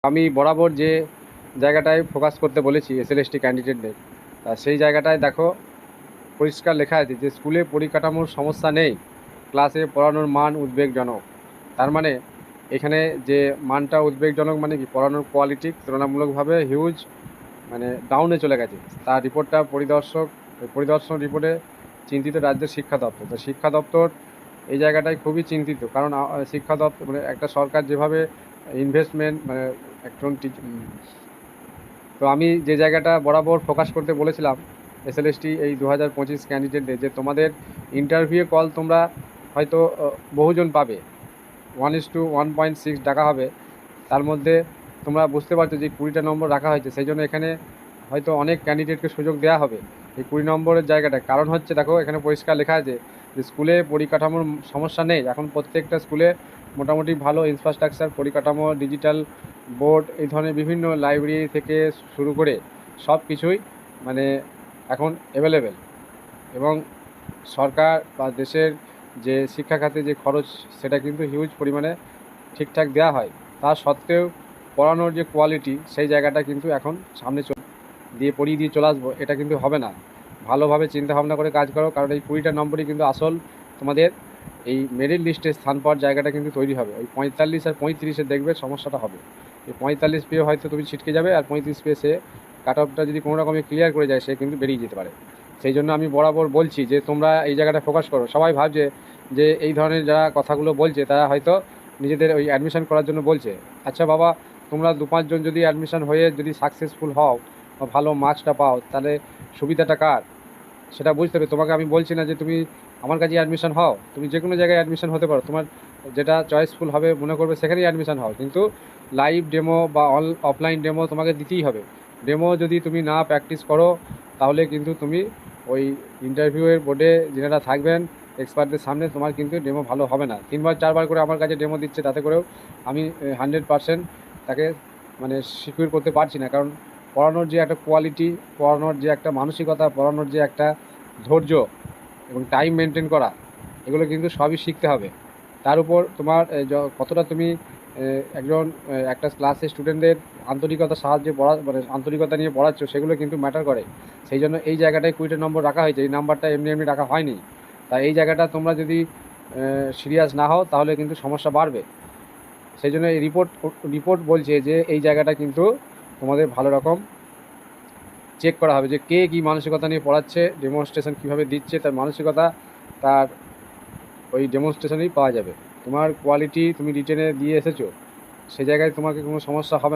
আমি বরাবর যে জায়গাটায় ফোকাস করতে বলেছি এসএলএসটি ক্যান্ডিডেটদের, সেই জায়গাটায় দেখো পরিষ্কার লেখা আছে যে স্কুলে পরিকাঠামোর সমস্যা নেই, ক্লাসে পড়ানোর মান উদ্বেগজনক। তার মানে এখানে যে মানটা উদ্বেগজনক মানে কি, পড়ানোর কোয়ালিটি তুলনামূলকভাবে হিউজ মানে ডাউনে চলে গেছে। তার রিপোর্টটা পরিদর্শন রিপোর্টে চিন্তিত রাজ্যের শিক্ষা দপ্তর। তো শিক্ষা দপ্তর এই জায়গাটায় খুবই চিন্তিত, কারণ শিক্ষা দপ্তর মানে একটা সরকার যেভাবে ইনভেস্টমেন্ট মানে একজন তো আমি যে জায়গাটা বরাবর ফোকাস করতে বলেছিলাম এসএলএসটি এই 2025 ক্যান্ডিডেটদের, যে তোমাদের ইন্টারভিউ কল তোমরা হয়তো বহুজন পাবে, 1:1.6 ডাকা হবে। তার মধ্যে তোমরা বুঝতে পারছো যে 20টা নম্বর রাখা হয়েছে, সেই জন্য এখানে হয়তো অনেক ক্যান্ডিডেটকে সুযোগ দেওয়া হবে এই 20 নম্বরের জায়গাটা। কারণ হচ্ছে দেখো এখানে পরিষ্কার লেখা আছে যে স্কুলে পরিকাঠামোর সমস্যা নেই। এখন প্রত্যেকটা স্কুলে মোটামুটি ভালো ইনফ্রাস্ট্রাকচার, পরিকাঠামো, ডিজিটাল বোর্ড, এই ধরনের বিভিন্ন লাইব্রেরি থেকে শুরু করে সব কিছুই মানে এখন অ্যাভেলেবেল। এবং সরকার বা দেশের যে শিক্ষা খাতে যে খরচ, সেটা কিন্তু হিউজ পরিমাণে ঠিকঠাক দেওয়া হয়। তা সত্ত্বেও পড়ানোর যে কোয়ালিটি, সেই জায়গাটা কিন্তু এখন সামনে পড়িয়ে দিয়ে চলে আসবো, এটা কিন্তু হবে না। ভালোভাবে চিন্তা ভাবনা করে কাজ করো, কারণ এই 20টা নম্বরই কিন্তু আসল তোমাদের এই মেরিট লিস্টে স্থান পাওয়ার জায়গাটা কিন্তু তৈরি হবে। ওই 45 আর 35-এ দেখবে সমস্যাটা হবে। এই 45 পেয়ে হয়তো তুমি ছিটকে যাবে, আর 35 পেয়ে সে কাট অফটা যদি কোনো রকমে ক্লিয়ার করে যায়, সে কিন্তু বেরিয়ে যেতে পারে। সেই জন্য আমি বরাবর বলছি যে তোমরা এই জায়গাটা ফোকাস করো। সবাই ভাবছে যে এই ধরনের যারা কথাগুলো বলছে তারা হয়তো নিজেদের ওই অ্যাডমিশন করার জন্য বলছে। আচ্ছা বাবা, তোমরা 2-5 জন যদি অ্যাডমিশন হয়ে যদি সাকসেসফুল হও বা ভালো মার্কসটা পাও, তাহলে সুবিধাটা কার সেটা বুঝতে হবে। তোমাকে আমি বলছি না যে তুমি আমার কাছে অ্যাডমিশন হও, তুমি যে কোনো জায়গায় অ্যাডমিশন হতে পারো, তোমার যেটা চয়েসফুল হবে মনে করবে সেখানেই অ্যাডমিশন হও, কিন্তু লাইভ ডেমো বা অফলাইন ডেমো তোমাকে দিতেই হবে। ডেমো যদি তুমি না প্র্যাকটিস করো, তাহলে কিন্তু তুমি ওই ইন্টারভিউয়ের বোর্ডে যেনারা থাকবেন এক্সপার্টদের সামনে তোমার কিন্তু ডেমো ভালো হবে না। 3-4 বার করে আমার কাছে ডেমো দিচ্ছে, তাতে করেও আমি 100% তাকে মানে সিকিউর করতে পারছি না। কারণ পড়ানোর যে একটা কোয়ালিটি, পড়ানোর যে একটা মানসিকতা, পড়ানোর যে একটা ধৈর্য এবং টাইম মেনটেন করা, এগুলো কিন্তু সবই শিখতে হবে। তার উপর তোমার কতটা তুমি একজন একটা ক্লাসে স্টুডেন্টদের আন্তরিকতার সাহায্যে মানে আন্তরিকতা নিয়ে পড়াচ্ছ, সেগুলো কিন্তু ম্যাটার করে। সেই জন্য এই জায়গাটায় 20টা নম্বর রাখা হয়েছে, এই নাম্বারটা এমনি এমনি রাখা হয়নি। তাই এই জায়গাটা তোমরা যদি সিরিয়াস না হও, তাহলে কিন্তু সমস্যা বাড়বে। সেই জন্য এই রিপোর্ট বলছে যে এই জায়গাটা কিন্তু তোমাদের ভালো রকম চেক করা হবে, যে কে কী মানসিকতা নিয়ে পড়াচ্ছে, ডেমনস্ট্রেশন কীভাবে দিচ্ছে, তার মানসিকতা তার ওই ডেমনস্ট্রেশনেই পাওয়া যাবে। তোমার কোয়ালিটি তুমি রিটেনে দিয়ে এসেছো, সে জায়গায় তোমাকে কোনো সমস্যা হবে না।